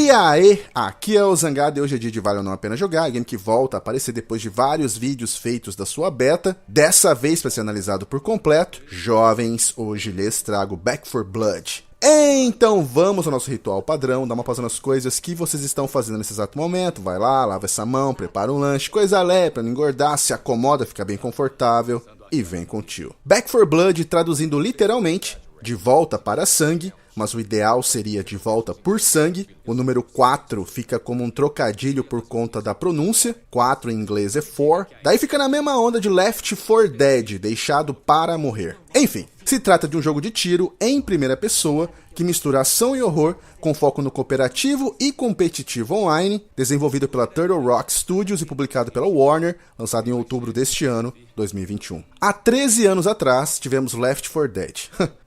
E aí, aqui é o Zangado e hoje é dia de Vale ou Não a Pena Jogar, game que volta a aparecer depois de vários vídeos feitos da sua beta, dessa vez para ser analisado por completo. Jovens, hoje lhes trago Back 4 Blood. Então vamos ao nosso ritual padrão, dar uma pausa nas coisas que vocês estão fazendo nesse exato momento. Vai lá, lava essa mão, prepara um lanche, coisa leve pra não engordar, se acomoda, fica bem confortável e vem com o tio. Back 4 Blood, traduzindo literalmente, de volta para sangue, mas o ideal seria de volta por sangue. O número 4 fica como um trocadilho por conta da pronúncia, 4 em inglês é 4, daí fica na mesma onda de Left 4 Dead, deixado para morrer. Enfim, se trata de um jogo de tiro em primeira pessoa, que mistura ação e horror, com foco no cooperativo e competitivo online, desenvolvido pela Turtle Rock Studios e publicado pela Warner, lançado em outubro deste ano, 2021. Há 13 anos atrás, tivemos Left 4 Dead.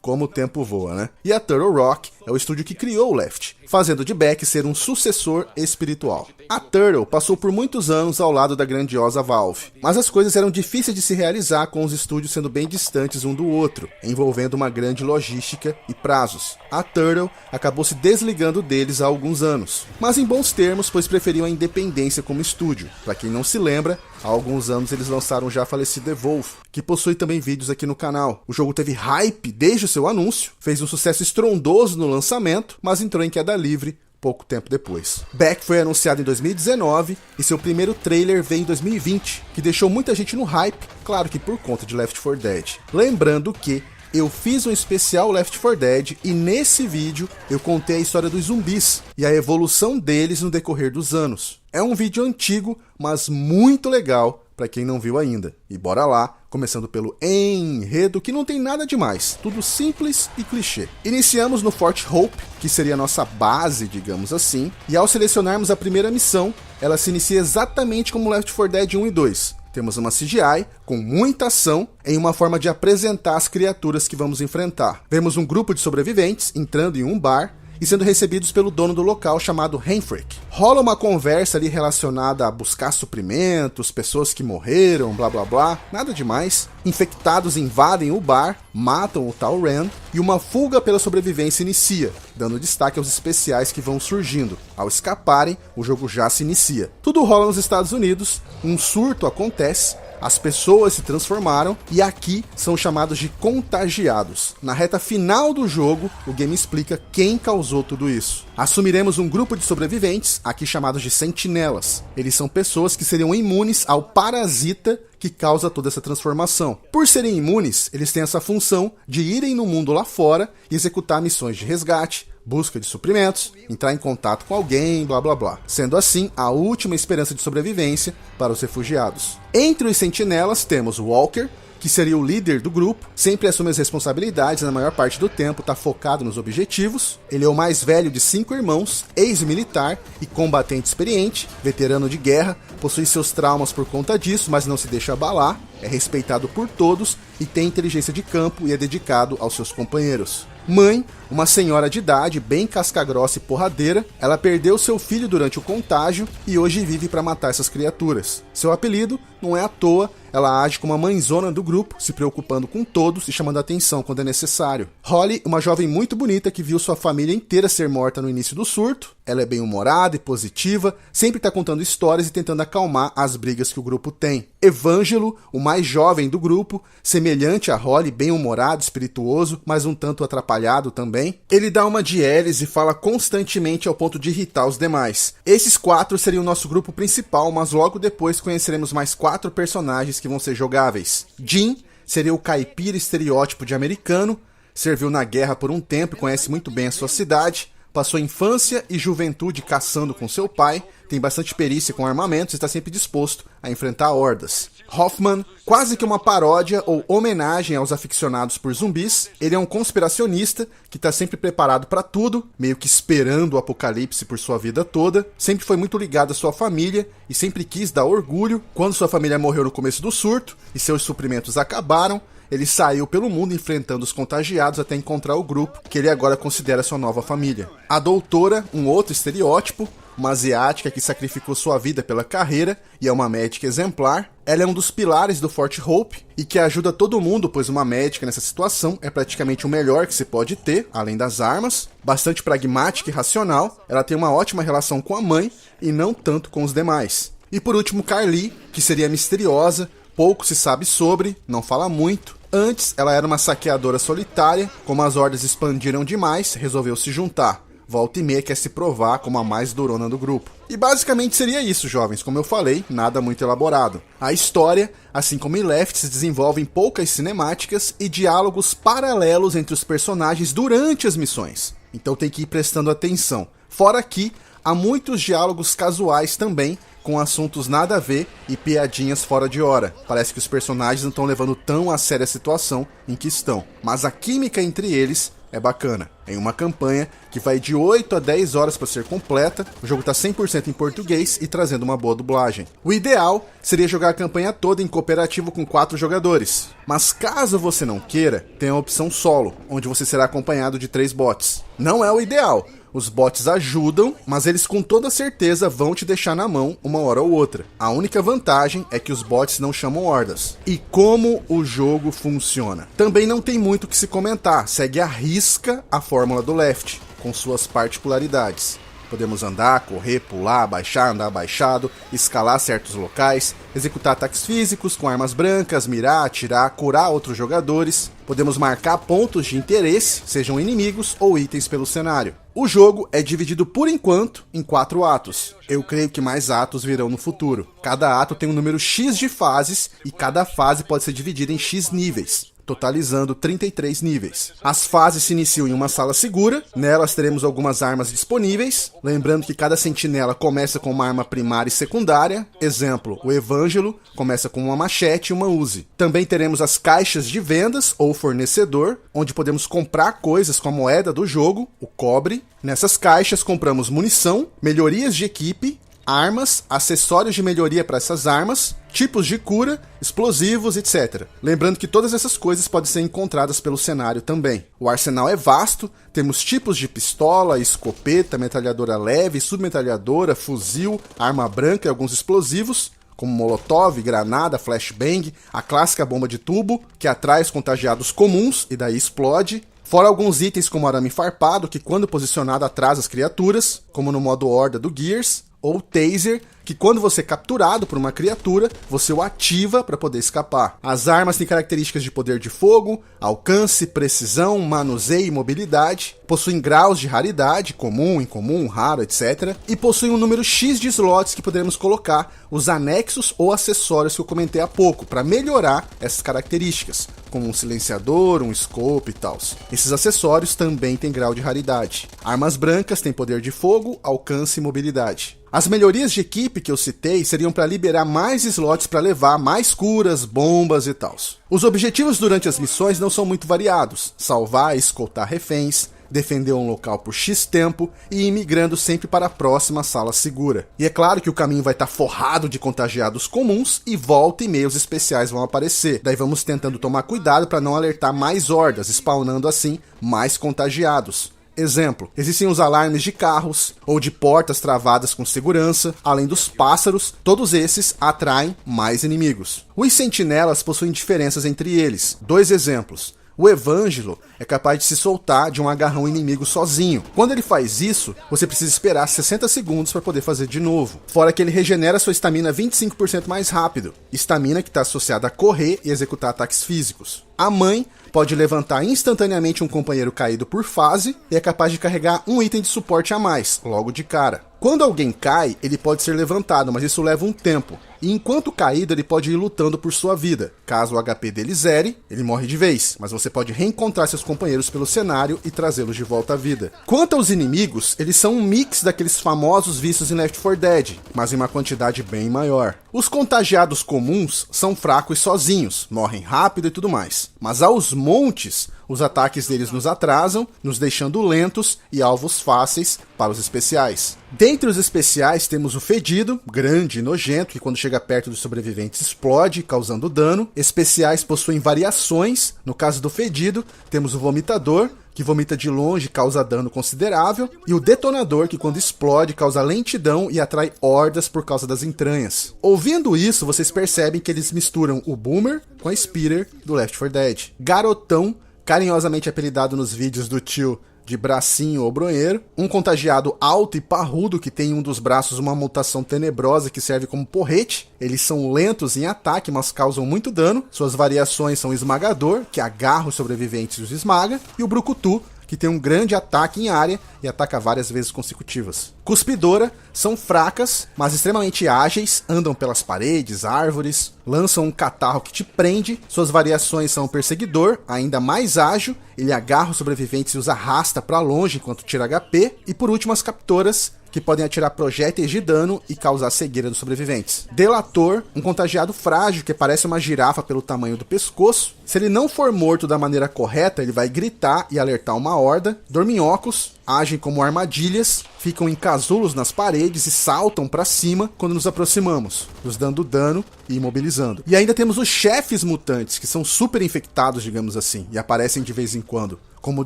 Como o tempo voa, né? E a Turtle Rock é o estúdio que criou o Left, fazendo de Beck ser um sucessor espiritual. A Turtle passou por muitos anos ao lado da grandiosa Valve, mas as coisas eram difíceis de se realizar com os estúdios sendo bem distantes um do outro, envolvendo uma grande logística e prazos. A Turtle acabou se desligando deles há alguns anos, mas em bons termos, pois preferiam a independência como estúdio. Para quem não se lembra, há alguns anos eles lançaram o já falecido Evolve, que possui também vídeos aqui no canal. O jogo teve hype desde o seu anúncio, fez um sucesso estrondoso no lançamento, mas entrou em queda livre pouco tempo depois. Beck foi anunciado em 2019 e seu primeiro trailer veio em 2020, que deixou muita gente no hype, claro que por conta de Left 4 Dead. Lembrando que eu fiz um especial Left 4 Dead e nesse vídeo eu contei a história dos zumbis e a evolução deles no decorrer dos anos. É um vídeo antigo, mas muito legal para quem não viu ainda. E bora lá, começando pelo enredo, que não tem nada demais, tudo simples e clichê. Iniciamos no Fort Hope, que seria a nossa base, digamos assim, e ao selecionarmos a primeira missão, ela se inicia exatamente como Left 4 Dead 1 e 2. Temos uma CGI com muita ação em uma forma de apresentar as criaturas que vamos enfrentar. Vemos um grupo de sobreviventes entrando em um bar e sendo recebidos pelo dono do local chamado Henfrick. Rola uma conversa ali relacionada a buscar suprimentos, pessoas que morreram, blá blá blá, nada demais. Infectados invadem o bar, matam o tal Ren e uma fuga pela sobrevivência inicia, dando destaque aos especiais que vão surgindo. Ao escaparem, o jogo já se inicia. Tudo rola nos Estados Unidos, um surto acontece, as pessoas se transformaram e aqui são chamados de contagiados. Na reta final do jogo, o game explica quem causou tudo isso. Assumiremos um grupo de sobreviventes, aqui chamados de sentinelas. Eles são pessoas que seriam imunes ao parasita que causa toda essa transformação. Por serem imunes, eles têm essa função de irem no mundo lá fora e executar missões de resgate, busca de suprimentos, entrar em contato com alguém, blá blá blá. Sendo assim, a última esperança de sobrevivência para os refugiados. Entre os sentinelas temos Walker, que seria o líder do grupo, sempre assume as responsabilidades, na maior parte do tempo está focado nos objetivos. Ele é o mais velho de 5 irmãos, ex-militar e combatente experiente, veterano de guerra, possui seus traumas por conta disso, mas não se deixa abalar, é respeitado por todos e tem inteligência de campo e é dedicado aos seus companheiros. Mãe, uma senhora de idade, bem casca-grossa e porradeira, ela perdeu seu filho durante o contágio e hoje vive para matar essas criaturas. Seu apelido não é à toa, ela age como a mãezona do grupo, se preocupando com todos e chamando a atenção quando é necessário. Holly, uma jovem muito bonita que viu sua família inteira ser morta no início do surto. Ela é bem-humorada e positiva, sempre está contando histórias e tentando acalmar as brigas que o grupo tem. Evângelo, o mais jovem do grupo, semelhante a Holly, bem-humorado, espirituoso, mas um tanto atrapalhado também. Ele dá uma de Elis e fala constantemente ao ponto de irritar os demais. Esses 4 seriam o nosso grupo principal, mas logo depois conheceremos mais 4 personagens que vão ser jogáveis. Jim seria o caipira estereótipo de americano, serviu na guerra por um tempo e conhece muito bem a sua cidade. Passou infância e juventude caçando com seu pai, tem bastante perícia com armamentos e está sempre disposto a enfrentar hordas. Hoffman, quase que uma paródia ou homenagem aos aficionados por zumbis, ele é um conspiracionista que está sempre preparado para tudo, meio que esperando o apocalipse por sua vida toda, sempre foi muito ligado à sua família e sempre quis dar orgulho. Quando sua família morreu no começo do surto e seus suprimentos acabaram, ele saiu pelo mundo enfrentando os contagiados até encontrar o grupo que ele agora considera sua nova família. A doutora, um outro estereótipo, uma asiática que sacrificou sua vida pela carreira e é uma médica exemplar. Ela é um dos pilares do Fort Hope e que ajuda todo mundo, pois uma médica nessa situação é praticamente o melhor que se pode ter, além das armas. Bastante pragmática e racional, ela tem uma ótima relação com a mãe e não tanto com os demais. E por último, Carly, que seria misteriosa, pouco se sabe sobre, não fala muito. Antes, ela era uma saqueadora solitária, como as hordas expandiram demais, resolveu se juntar. Volta e meia quer se provar como a mais durona do grupo. E basicamente seria isso, jovens, como eu falei, nada muito elaborado. A história, assim como em Left, se desenvolve em poucas cinemáticas e diálogos paralelos entre os personagens durante as missões. Então tem que ir prestando atenção. Fora que, há muitos diálogos casuais também, com assuntos nada a ver e piadinhas fora de hora. Parece que os personagens não estão levando tão a sério a situação em que estão. Mas a química entre eles é bacana. Em uma campanha que vai de 8 a 10 horas para ser completa, o jogo está 100% em português e trazendo uma boa dublagem. O ideal seria jogar a campanha toda em cooperativo com 4 jogadores. Mas caso você não queira, tem a opção solo, onde você será acompanhado de 3 bots. Não é o ideal. Os bots ajudam, mas eles com toda certeza vão te deixar na mão uma hora ou outra. A única vantagem é que os bots não chamam hordas. E como o jogo funciona? Também não tem muito o que se comentar, segue à risca a fórmula do Left, com suas particularidades. Podemos andar, correr, pular, abaixar, andar abaixado, escalar certos locais, executar ataques físicos com armas brancas, mirar, atirar, curar outros jogadores. Podemos marcar pontos de interesse, sejam inimigos ou itens pelo cenário. O jogo é dividido por enquanto em 4 atos. Eu creio que mais atos virão no futuro. Cada ato tem um número X de fases e cada fase pode ser dividida em X níveis, totalizando 33 níveis. As fases se iniciam em uma sala segura, nelas teremos algumas armas disponíveis, lembrando que cada sentinela começa com uma arma primária e secundária, exemplo, o Evangelo começa com uma machete e uma Uzi. Também teremos as caixas de vendas ou fornecedor, onde podemos comprar coisas com a moeda do jogo, o cobre. Nessas caixas compramos munição, melhorias de equipe, armas, acessórios de melhoria para essas armas, tipos de cura, explosivos, etc. Lembrando que todas essas coisas podem ser encontradas pelo cenário também. O arsenal é vasto, temos tipos de pistola, escopeta, metralhadora leve, submetralhadora, fuzil, arma branca e alguns explosivos, como molotov, granada, flashbang, a clássica bomba de tubo, que atrai os contagiados comuns e daí explode. Fora alguns itens como arame farpado, que quando posicionado atrasa as criaturas, como no modo horda do Gears, ou taser, que quando você é capturado por uma criatura, você o ativa para poder escapar. As armas têm características de poder de fogo, alcance, precisão, manuseio e mobilidade, possuem graus de raridade, comum, incomum, raro, etc. E possuem um número X de slots que poderemos colocar os anexos ou acessórios que eu comentei há pouco, para melhorar essas características, como um silenciador, um scope e tal. Esses acessórios também têm grau de raridade. Armas brancas têm poder de fogo, alcance e mobilidade. As melhorias de equipe que eu citei seriam para liberar mais slots para levar mais curas, bombas e tal. Os objetivos durante as missões não são muito variados: salvar e escoltar reféns, defender um local por X tempo e ir migrando sempre para a próxima sala segura. E é claro que o caminho vai estar forrado de contagiados comuns e volta e meia os especiais vão aparecer. Daí vamos tentando tomar cuidado para não alertar mais hordas, spawnando assim mais contagiados. Exemplo, existem os alarmes de carros ou de portas travadas com segurança, além dos pássaros, todos esses atraem mais inimigos. Os sentinelas possuem diferenças entre eles. 2 exemplos. O Evangelo é capaz de se soltar de um agarrão inimigo sozinho. Quando ele faz isso, você precisa esperar 60 segundos para poder fazer de novo. Fora que ele regenera sua estamina 25% mais rápido. Estamina que está associada a correr e executar ataques físicos. A mãe pode levantar instantaneamente um companheiro caído por fase e é capaz de carregar um item de suporte a mais, logo de cara. Quando alguém cai, ele pode ser levantado, mas isso leva um tempo. E enquanto caído, ele pode ir lutando por sua vida. Caso o HP dele zere, ele morre de vez, mas você pode reencontrar seus companheiros pelo cenário e trazê-los de volta à vida. Quanto aos inimigos, eles são um mix daqueles famosos vistos em Left 4 Dead, mas em uma quantidade bem maior. Os contagiados comuns são fracos sozinhos, morrem rápido e tudo mais. Mas aos montes, os ataques deles nos atrasam, nos deixando lentos e alvos fáceis para os especiais. Dentre os especiais temos o Fedido, grande e nojento, que quando chega chega perto dos sobreviventes explode, causando dano. Especiais possuem variações. No caso do fedido, temos o vomitador, que vomita de longe e causa dano considerável, e o detonador, que quando explode causa lentidão e atrai hordas por causa das entranhas. Ouvindo isso, vocês percebem que eles misturam o Boomer com a Spitter do Left 4 Dead. Garotão, carinhosamente apelidado nos vídeos do tio de bracinho ou bronheiro, um contagiado alto e parrudo que tem em um dos braços uma mutação tenebrosa que serve como porrete. Eles são lentos em ataque, mas causam muito dano. Suas variações são o esmagador, que agarra os sobreviventes e os esmaga, e o brucutu, que tem um grande ataque em área e ataca várias vezes consecutivas. Cuspidora são fracas, mas extremamente ágeis, andam pelas paredes, árvores, lançam um catarro que te prende. Suas variações são o perseguidor, ainda mais ágil, ele agarra os sobreviventes e os arrasta para longe enquanto tira HP. E por último as captoras, que podem atirar projéteis de dano e causar cegueira dos sobreviventes. Delator, um contagiado frágil que parece uma girafa pelo tamanho do pescoço. Se ele não for morto da maneira correta, ele vai gritar e alertar uma horda. Dorminhocos agem como armadilhas, ficam em casulos nas paredes e saltam para cima quando nos aproximamos, nos dando dano e imobilizando. E ainda temos os chefes mutantes, que são super infectados, digamos assim, e aparecem de vez em quando. Como o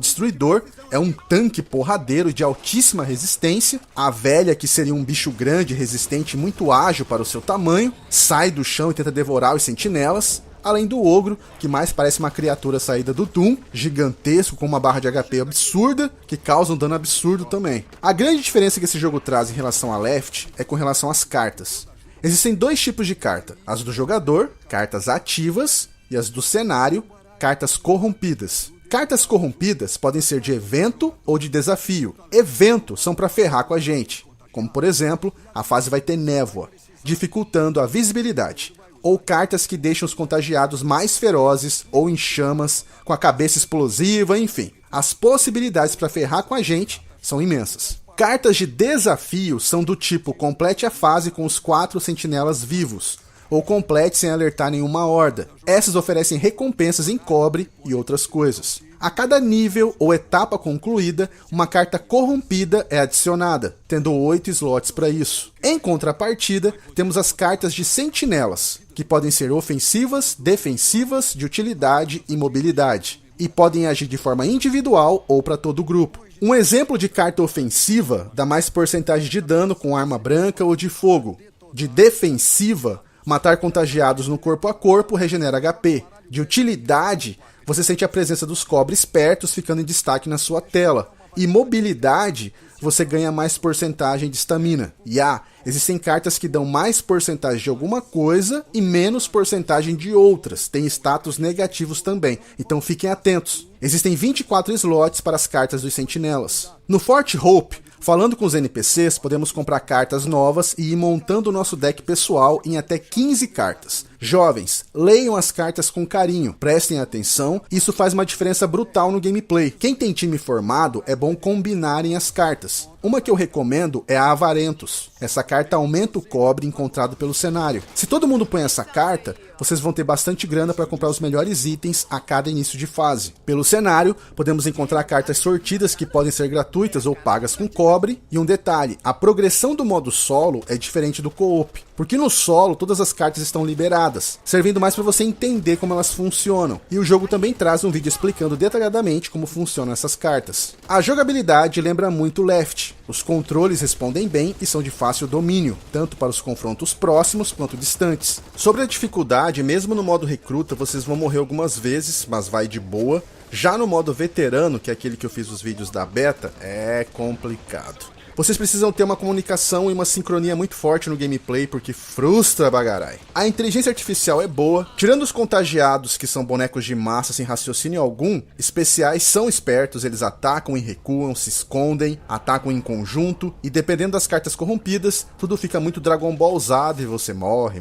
Destruidor, é um tanque porradeiro de altíssima resistência. A velha, que seria um bicho grande, resistente e muito ágil para o seu tamanho, sai do chão e tenta devorar os sentinelas. Além do ogro, que mais parece uma criatura saída do Doom, gigantesco, com uma barra de HP absurda, que causa um dano absurdo também. A grande diferença que esse jogo traz em relação a Left é com relação às cartas. Existem dois tipos de carta: as do jogador, cartas ativas, e as do cenário, cartas corrompidas. Cartas corrompidas podem ser de evento ou de desafio. Evento são para ferrar com a gente, como por exemplo, a fase vai ter névoa, dificultando a visibilidade. Ou cartas que deixam os contagiados mais ferozes ou em chamas, com a cabeça explosiva, enfim. As possibilidades para ferrar com a gente são imensas. Cartas de desafio são do tipo complete a fase com os 4 sentinelas vivos, ou complete sem alertar nenhuma horda. Essas oferecem recompensas em cobre e outras coisas. A cada nível ou etapa concluída, uma carta corrompida é adicionada, tendo 8 slots para isso. Em contrapartida, temos as cartas de sentinelas, que podem ser ofensivas, defensivas, de utilidade e mobilidade, e podem agir de forma individual ou para todo o grupo. Um exemplo de carta ofensiva dá mais porcentagem de dano com arma branca ou de fogo. De defensiva, matar contagiados no corpo a corpo regenera HP. De utilidade, você sente a presença dos cobres pertos ficando em destaque na sua tela. E mobilidade, você ganha mais porcentagem de estamina. E existem cartas que dão mais porcentagem de alguma coisa e menos porcentagem de outras. Tem status negativos também, então fiquem atentos. Existem 24 slots para as cartas dos sentinelas. No Fort Hope, falando com os NPCs, podemos comprar cartas novas e ir montando o nosso deck pessoal em até 15 cartas. Jovens, leiam as cartas com carinho, prestem atenção, isso faz uma diferença brutal no gameplay. Quem tem time formado, é bom combinarem as cartas. Uma que eu recomendo é a Avarentos. Essa carta aumenta o cobre encontrado pelo cenário. Se todo mundo põe essa carta, vocês vão ter bastante grana para comprar os melhores itens a cada início de fase. Pelo cenário, podemos encontrar cartas sortidas que podem ser gratuitas ou pagas com cobre. E um detalhe, a progressão do modo solo é diferente do co-op, porque no solo todas as cartas estão liberadas, servindo mais para você entender como elas funcionam. E o jogo também traz um vídeo explicando detalhadamente como funcionam essas cartas. A jogabilidade lembra muito Left. Os controles respondem bem e são de fácil domínio, tanto para os confrontos próximos quanto distantes. Sobre a dificuldade, mesmo no modo recruta, vocês vão morrer algumas vezes, mas vai de boa. Já no modo veterano, que é aquele que eu fiz os vídeos da beta, é complicado. Vocês precisam ter uma comunicação e uma sincronia muito forte no gameplay, porque frustra bagarai. A inteligência artificial é boa, tirando os contagiados, que são bonecos de massa sem raciocínio algum, especiais são espertos, eles atacam e recuam, se escondem, atacam em conjunto, e dependendo das cartas corrompidas, tudo fica muito Dragon Ballzado e você morre.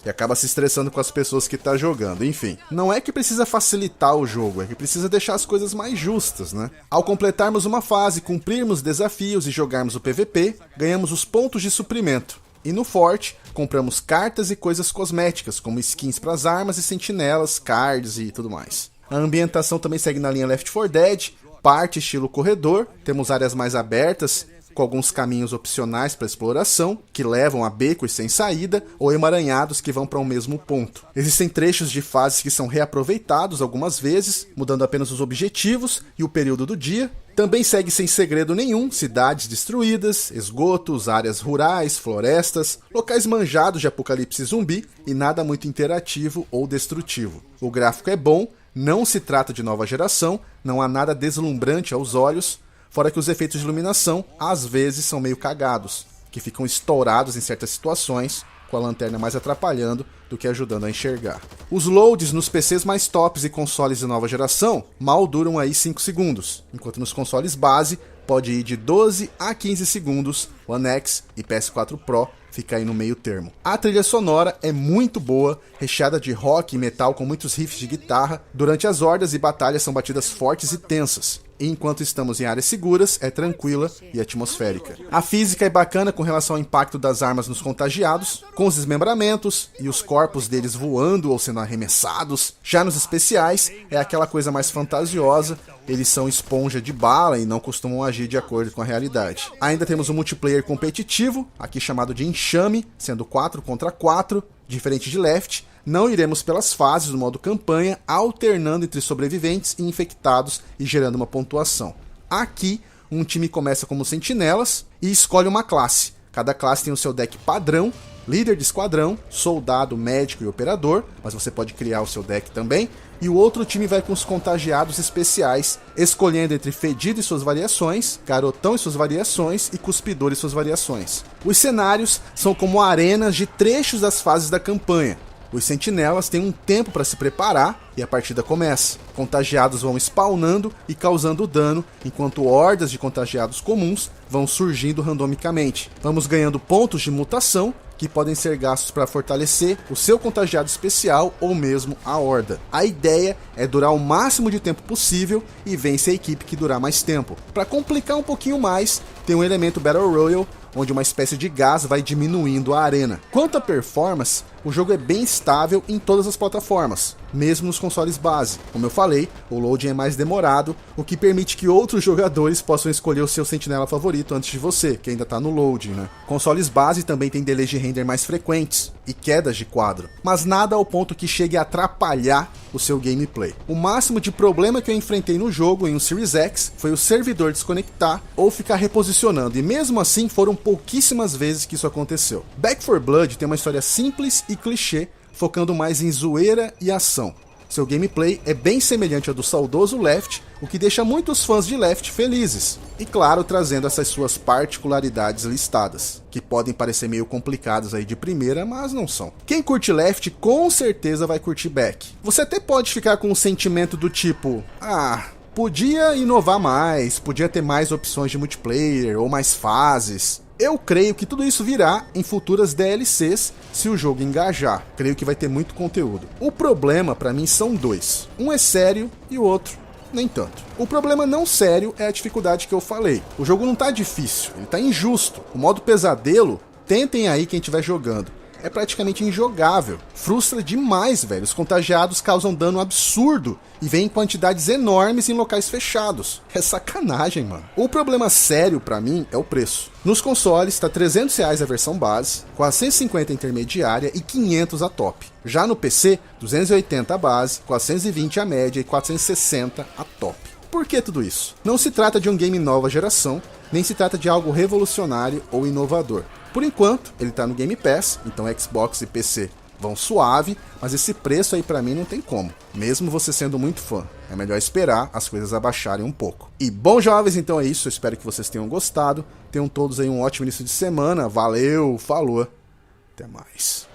E acaba se estressando com as pessoas que tá jogando, enfim. Não é que precisa facilitar o jogo, é que precisa deixar as coisas mais justas, né? Ao completarmos uma fase, cumprirmos desafios e jogarmos o PVP, ganhamos os pontos de suprimento. E no Forte, compramos cartas e coisas cosméticas, como skins para as armas e sentinelas, cards e tudo mais. A ambientação também segue na linha Left 4 Dead, parte estilo corredor, temos áreas mais abertas, com alguns caminhos opcionais para exploração, que levam a becos sem saída, ou emaranhados que vão para um mesmo ponto. Existem trechos de fases que são reaproveitados algumas vezes, mudando apenas os objetivos e o período do dia. Também segue sem segredo nenhum, cidades destruídas, esgotos, áreas rurais, florestas, locais manjados de apocalipse zumbi e nada muito interativo ou destrutivo. O gráfico é bom, não se trata de nova geração, não há nada deslumbrante aos olhos, fora que os efeitos de iluminação às vezes são meio cagados, que ficam estourados em certas situações, com a lanterna mais atrapalhando do que ajudando a enxergar. Os loads nos PCs mais tops e consoles de nova geração mal duram aí 5 segundos, enquanto nos consoles base pode ir de 12 a 15 segundos, One X e PS4 Pro fica aí no meio termo. A trilha sonora é muito boa, recheada de rock e metal com muitos riffs de guitarra. Durante as hordas e batalhas são batidas fortes e tensas. E enquanto estamos em áreas seguras, é tranquila e atmosférica. A física é bacana com relação ao impacto das armas nos contagiados, com os desmembramentos e os corpos deles voando ou sendo arremessados. Já nos especiais, é aquela coisa mais fantasiosa, eles são esponja de bala e não costumam agir de acordo com a realidade. Ainda temos o multiplayer competitivo, aqui chamado de enxame, sendo 4 contra 4, diferente de Left. Não iremos pelas fases do modo campanha, alternando entre sobreviventes e infectados e gerando uma pontuação. Aqui, um time começa como sentinelas e escolhe uma classe. Cada classe tem o seu deck padrão, líder de esquadrão, soldado, médico e operador, mas você pode criar o seu deck também. E o outro time vai com os contagiados especiais, escolhendo entre Fedido e suas variações, Garotão e suas variações e Cuspidor e suas variações. Os cenários são como arenas de trechos das fases da campanha. Os sentinelas têm um tempo para se preparar e a partida começa. Contagiados vão spawnando e causando dano, enquanto hordas de contagiados comuns vão surgindo randomicamente. Vamos ganhando pontos de mutação, que podem ser gastos para fortalecer o seu contagiado especial ou mesmo a horda. A ideia é durar o máximo de tempo possível e vence a equipe que durar mais tempo. Para complicar um pouquinho mais, tem um elemento Battle Royale, onde uma espécie de gás vai diminuindo a arena. Quanto à performance, o jogo é bem estável em todas as plataformas, mesmo nos consoles base. Como eu falei, o loading é mais demorado, o que permite que outros jogadores possam escolher o seu sentinela favorito antes de você, que ainda está no loading, né? Consoles base também tem delays de render mais frequentes e quedas de quadro, mas nada ao ponto que chegue a atrapalhar o seu gameplay. O máximo de problema que eu enfrentei no jogo em um Series X foi o servidor desconectar ou ficar reposicionando, e mesmo assim foram pouquíssimas vezes que isso aconteceu. Back 4 Blood tem uma história simples e clichê, focando mais em zoeira e ação. Seu gameplay é bem semelhante ao do saudoso Left, o que deixa muitos fãs de Left felizes. E claro, trazendo essas suas particularidades listadas, que podem parecer meio complicadas aí de primeira, mas não são. Quem curte Left com certeza vai curtir Back. Você até pode ficar com um sentimento do tipo, podia inovar mais, podia ter mais opções de multiplayer ou mais fases. Eu creio que tudo isso virá em futuras DLCs se o jogo engajar. Creio que vai ter muito conteúdo. O problema para mim são dois. Um é sério e o outro nem tanto. O problema não sério é a dificuldade que eu falei. O jogo não tá difícil, ele tá injusto. O modo pesadelo, tentem aí quem estiver jogando. É praticamente injogável. Frustra demais, velho. Os contagiados causam dano absurdo e vêm em quantidades enormes em locais fechados. É sacanagem, mano. O problema sério pra mim é o preço. Nos consoles tá R$300 a versão base, 450 a intermediária e 500 a top. Já no PC, 280 a base, 420 a média e 460 a top. Por que tudo isso? Não se trata de um game nova geração, nem se trata de algo revolucionário ou inovador. Por enquanto, ele tá no Game Pass, então Xbox e PC vão suave, mas esse preço aí pra mim não tem como, mesmo você sendo muito fã. É melhor esperar as coisas abaixarem um pouco. E bom, jovens, então é isso, eu espero que vocês tenham gostado, tenham todos aí um ótimo início de semana, valeu, falou, até mais.